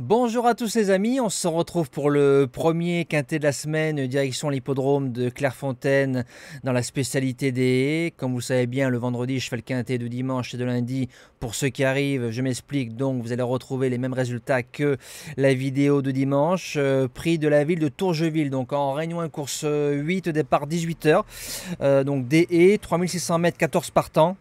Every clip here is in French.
Bonjour à tous les amis, on se retrouve pour le premier quintet de la semaine, direction l'hippodrome de Clairefontaine dans la spécialité des haies. Comme vous le savez bien, le vendredi je fais le quintet de dimanche et de lundi. Pour ceux qui arrivent, je m'explique, donc vous allez retrouver les mêmes résultats que la vidéo de dimanche. Prix de la ville de Tourgeville, donc en Réunion 1 course 8, départ 18h. Donc des haies, 3600 mètres, 14 partants.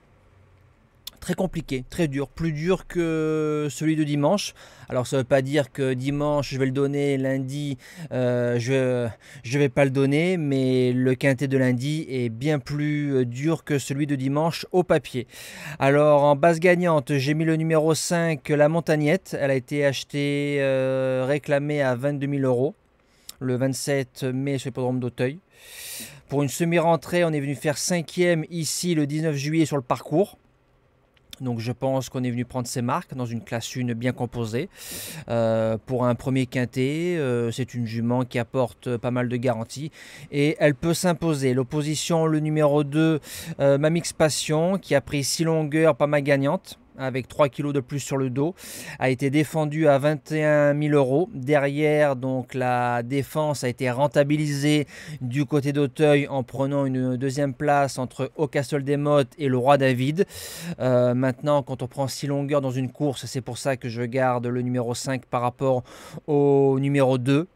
Très compliqué, très dur, plus dur que celui de dimanche. Alors ça ne veut pas dire que dimanche je vais le donner, lundi je vais pas le donner, mais le quintet de lundi est bien plus dur que celui de dimanche au papier. Alors en base gagnante, j'ai mis le numéro 5, la Montagnette. Elle a été achetée, réclamée à 22 000 euros le 27 mai sur l'hippodrome d'Auteuil. Pour une semi-rentrée, on est venu faire 5e ici le 19 juillet sur le parcours. Donc je pense qu'on est venu prendre ses marques dans une classe 1 bien composée. Pour un premier quintet, c'est une jument qui apporte pas mal de garanties et elle peut s'imposer. L'opposition, le numéro 2, Mamix Passion, qui a pris 6 longueurs, pas mal gagnante, avec 3 kilos de plus sur le dos, a été défendu à 21 000 euros. Derrière, donc la défense a été rentabilisée du côté d'Auteuil en prenant une deuxième place entre Au Castle des Mottes et le Roi David. Maintenant, quand on prend 6 longueurs dans une course, c'est pour ça que je garde le numéro 5 par rapport au numéro 2.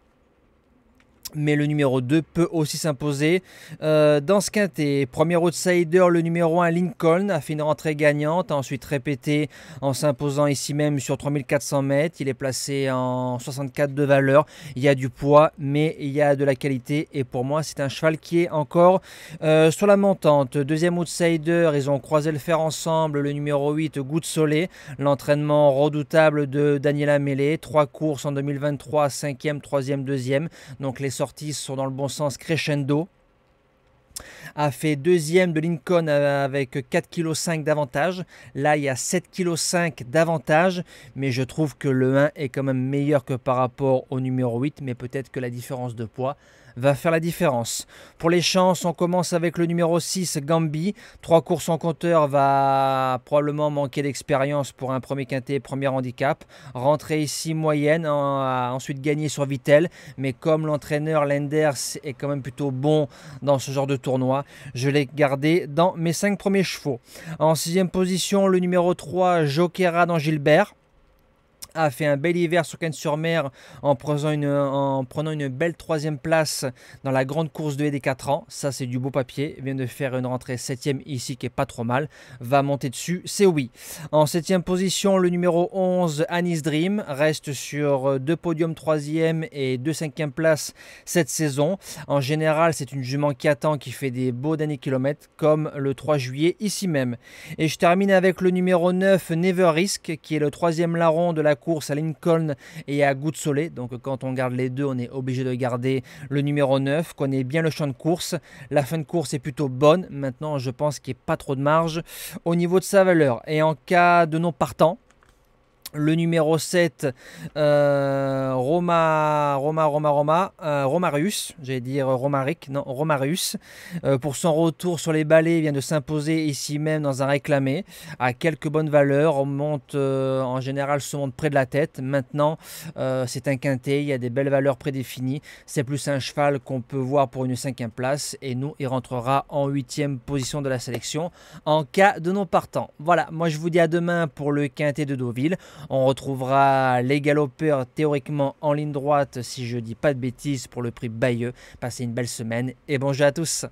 Mais le numéro 2 peut aussi s'imposer dans ce quintet. Premier outsider, le numéro 1, Lincoln, a fait une rentrée gagnante, a ensuite répété en s'imposant ici même sur 3400 mètres. Il est placé en 64 de valeur. Il y a du poids, mais il y a de la qualité. Et pour moi, c'est un cheval qui est encore sur la montante. Deuxième outsider, ils ont croisé le fer ensemble, le numéro 8, Goût de Soleil. L'entraînement redoutable de Daniela Mellet. 3 courses en 2023, 5e, 3e, 2e. Donc les sorties sont dans le bon sens crescendo. A fait deuxième de Lincoln avec 4,5 kg d'avantage. Là, il y a 7,5 kg d'avantage, mais je trouve que le 1 est quand même meilleur que par rapport au numéro 8, mais peut-être que la différence de poids va faire la différence. Pour les chances, on commence avec le numéro 6, Gambi. 3 courses en compteur, va probablement manquer d'expérience pour un premier quintet, premier handicap. Rentrée ici moyenne, a ensuite gagné sur Vittel, mais comme l'entraîneur Lenders est quand même plutôt bon dans ce genre de tournoi, je l'ai gardé dans mes 5 premiers chevaux. En 6e position, le numéro 3, Jokera dans Gilbert, a fait un bel hiver sur Cannes-sur-Mer en prenant une belle 3e place dans la grande course de haie des 4 ans. Ça, c'est du beau papier. Il vient de faire une rentrée 7e ici qui est pas trop mal. Va monter dessus, c'est oui. En 7e position, le numéro 11, Anis Dream, reste sur 2 podiums 3e et 2 5e places cette saison. En général, c'est une jument qui attend, qui fait des beaux derniers kilomètres, comme le 3 juillet ici même. Et je termine avec le numéro 9, Never Risk, qui est le 3e larron de la course à Lincoln et à Goût de Soleil. Donc quand on garde les deux, on est obligé de garder le numéro 9, connaît bien le champ de course. La fin de course est plutôt bonne. Maintenant, je pense qu'il n'y a pas trop de marge au niveau de sa valeur. Et en cas de non partant, le numéro 7, Romarius, j'allais dire Romaric, non, Romarius, pour son retour sur les balais, vient de s'imposer ici même dans un réclamé, à quelques bonnes valeurs. On monte, en général, se monte près de la tête. Maintenant, c'est un quintet, il y a des belles valeurs prédéfinies. C'est plus un cheval qu'on peut voir pour une 5e place, et nous, il rentrera en 8e position de la sélection en cas de non partant. Voilà, moi je vous dis à demain pour le quintet de Deauville. On retrouvera les galopeurs théoriquement en ligne droite, si je dis pas de bêtises, pour le prix Bayeux. Passez une belle semaine et bon jeu à tous.